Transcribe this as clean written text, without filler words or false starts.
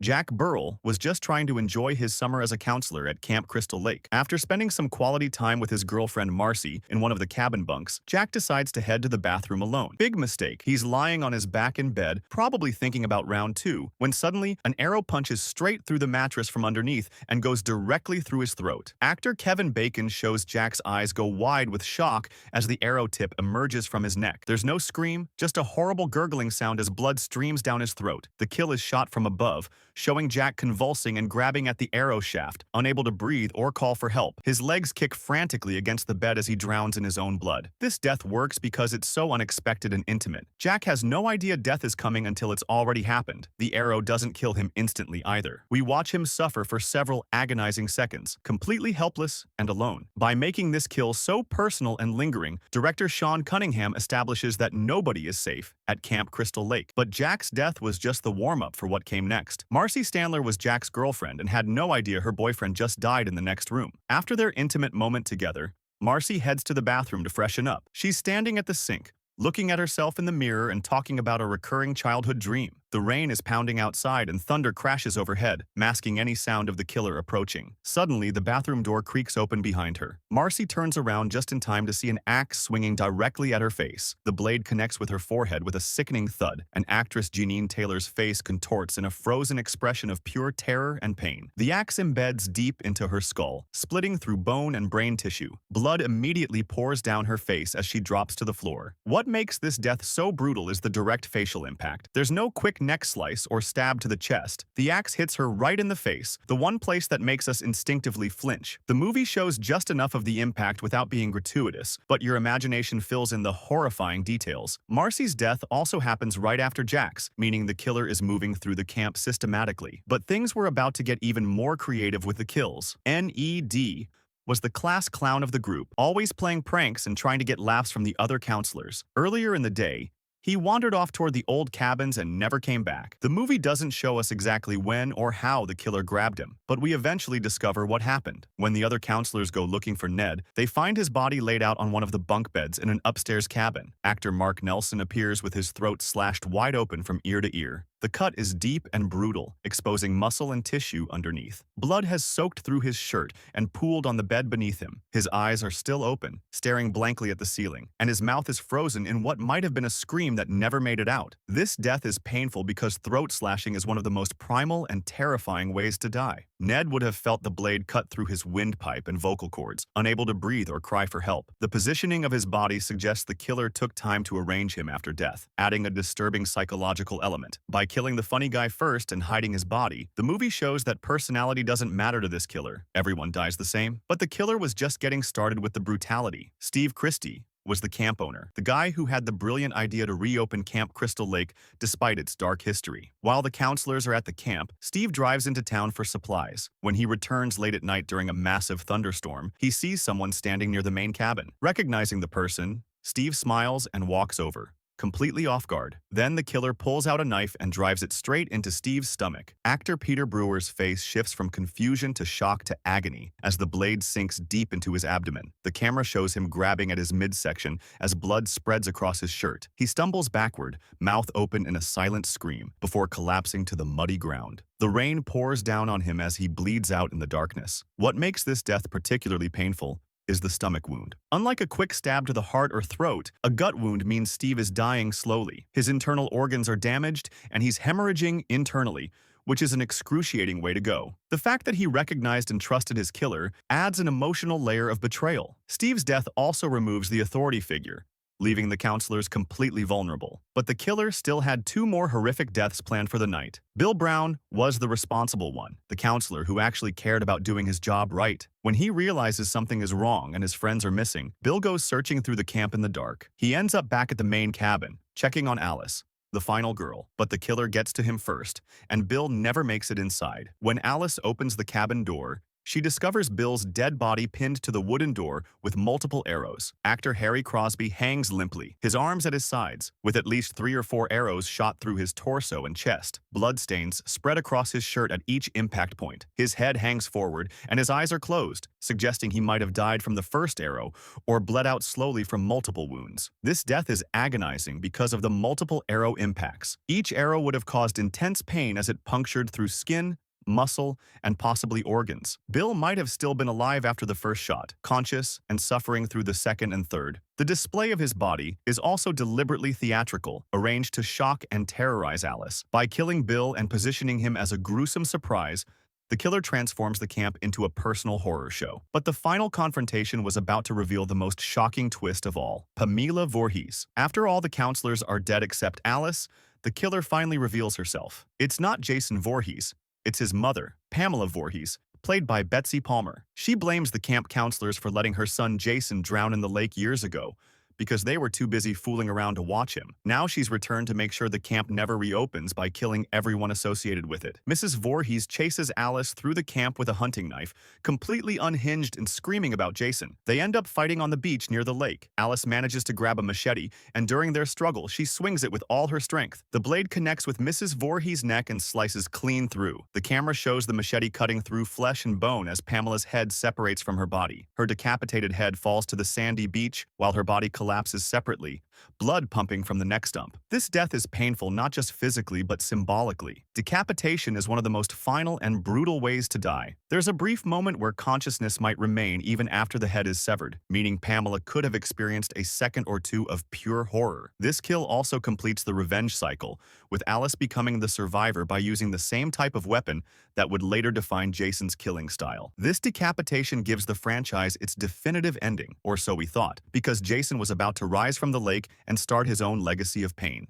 Jack Burrell was just trying to enjoy his summer as a counselor at Camp Crystal Lake. After spending some quality time with his girlfriend Marcy in one of the cabin bunks, Jack decides to head to the bathroom alone. Big mistake. He's lying on his back in bed, probably thinking about round two, when suddenly an arrow punches straight through the mattress from underneath and goes directly through his throat. Actor Kevin Bacon shows Jack's eyes go wide with shock as the arrow tip emerges from his neck. There's no scream, just a horrible gurgling sound as blood streams down his throat. The kill is shot from above, showing Jack convulsing and grabbing at the arrow shaft, unable to breathe or call for help. His legs kick frantically against the bed as he drowns in his own blood. This death works because it's so unexpected and intimate. Jack has no idea death is coming until it's already happened. The arrow doesn't kill him instantly either. We watch him suffer for several agonizing seconds, completely helpless and alone. By making this kill so personal and lingering, director Sean Cunningham establishes that nobody is safe at Camp Crystal Lake. But Jack's death was just the warm-up for what came next. Marcy Stanler was Jack's girlfriend and had no idea her boyfriend just died in the next room. After their intimate moment together, Marcy heads to the bathroom to freshen up. She's standing at the sink, looking at herself in the mirror and talking about a recurring childhood dream. The rain is pounding outside and thunder crashes overhead, masking any sound of the killer approaching. Suddenly, the bathroom door creaks open behind her. Marcy turns around just in time to see an axe swinging directly at her face. The blade connects with her forehead with a sickening thud, and actress Jeanine Taylor's face contorts in a frozen expression of pure terror and pain. The axe embeds deep into her skull, splitting through bone and brain tissue. Blood immediately pours down her face as she drops to the floor. What makes this death so brutal is the direct facial impact. There's no quick neck slice or stab to the chest. The axe hits her right in the face, the one place that makes us instinctively flinch. The movie shows just enough of the impact without being gratuitous, but your imagination fills in the horrifying details. Marcy's death also happens right after Jack's, meaning the killer is moving through the camp systematically. But things were about to get even more creative with the kills. Ned was the class clown of the group, always playing pranks and trying to get laughs from the other counselors. Earlier in the day, he wandered off toward the old cabins and never came back. The movie doesn't show us exactly when or how the killer grabbed him, but we eventually discover what happened. When the other counselors go looking for Ned, they find his body laid out on one of the bunk beds in an upstairs cabin. Actor Mark Nelson appears with his throat slashed wide open from ear to ear. The cut is deep and brutal, exposing muscle and tissue underneath. Blood has soaked through his shirt and pooled on the bed beneath him. His eyes are still open, staring blankly at the ceiling, and his mouth is frozen in what might have been a scream that never made it out. This death is painful because throat slashing is one of the most primal and terrifying ways to die. Ned would have felt the blade cut through his windpipe and vocal cords, unable to breathe or cry for help. The positioning of his body suggests the killer took time to arrange him after death, adding a disturbing psychological element. By killing the funny guy first and hiding his body, the movie shows that personality doesn't matter to this killer. Everyone dies the same. But the killer was just getting started with the brutality. Steve Christie was the camp owner, the guy who had the brilliant idea to reopen Camp Crystal Lake despite its dark history. While the counselors are at the camp, Steve drives into town for supplies. When he returns late at night during a massive thunderstorm, he sees someone standing near the main cabin. Recognizing the person, Steve smiles and walks over, completely off guard. Then the killer pulls out a knife and drives it straight into Steve's stomach. Actor Peter Brewer's face shifts from confusion to shock to agony as the blade sinks deep into his abdomen. The camera shows him grabbing at his midsection as blood spreads across his shirt. He stumbles backward, mouth open in a silent scream, before collapsing to the muddy ground. The rain pours down on him as he bleeds out in the darkness. What makes this death particularly painful is the stomach wound. Unlike a quick stab to the heart or throat, a gut wound means Steve is dying slowly. His internal organs are damaged, and he's hemorrhaging internally, which is an excruciating way to go. The fact that he recognized and trusted his killer adds an emotional layer of betrayal. Steve's death also removes the authority figure, leaving the counselors completely vulnerable. But the killer still had two more horrific deaths planned for the night. Bill Brown was the responsible one, the counselor who actually cared about doing his job right. When he realizes something is wrong and his friends are missing, Bill goes searching through the camp in the dark. He ends up back at the main cabin, checking on Alice, the final girl. But the killer gets to him first, and Bill never makes it inside. When Alice opens the cabin door, She discovers Bill's dead body pinned to the wooden door with multiple arrows. Actor Harry Crosby hangs limply, his arms at his sides, with at least 3 or 4 arrows shot through his torso and chest. Bloodstains spread across his shirt at each impact point. His head hangs forward, and his eyes are closed, suggesting he might have died from the first arrow or bled out slowly from multiple wounds. This death is agonizing because of the multiple arrow impacts. Each arrow would have caused intense pain as it punctured through skin, muscle, and possibly organs. Bill might have still been alive after the first shot, conscious and suffering through the second and third. The display of his body is also deliberately theatrical, arranged to shock and terrorize Alice. By killing Bill and positioning him as a gruesome surprise, the killer transforms the camp into a personal horror show. But the final confrontation was about to reveal the most shocking twist of all: Pamela Voorhees. After all the counselors are dead except Alice, the killer finally reveals herself. It's not Jason Voorhees. It's his mother, Pamela Voorhees, played by Betsy Palmer. She blames the camp counselors for letting her son Jason drown in the lake years ago because they were too busy fooling around to watch him. Now she's returned to make sure the camp never reopens by killing everyone associated with it. Mrs. Voorhees chases Alice through the camp with a hunting knife, completely unhinged and screaming about Jason. They end up fighting on the beach near the lake. Alice manages to grab a machete, and during their struggle, she swings it with all her strength. The blade connects with Mrs. Voorhees' neck and slices clean through. The camera shows the machete cutting through flesh and bone as Pamela's head separates from her body. Her decapitated head falls to the sandy beach, while her body collapses separately, blood pumping from the neck stump. This death is painful not just physically but symbolically. Decapitation is one of the most final and brutal ways to die. There's a brief moment where consciousness might remain even after the head is severed, meaning Pamela could have experienced a second or two of pure horror. This kill also completes the revenge cycle, with Alice becoming the survivor by using the same type of weapon that would later define Jason's killing style. This decapitation gives the franchise its definitive ending, or so we thought, because Jason was about to rise from the lake and start his own legacy of pain.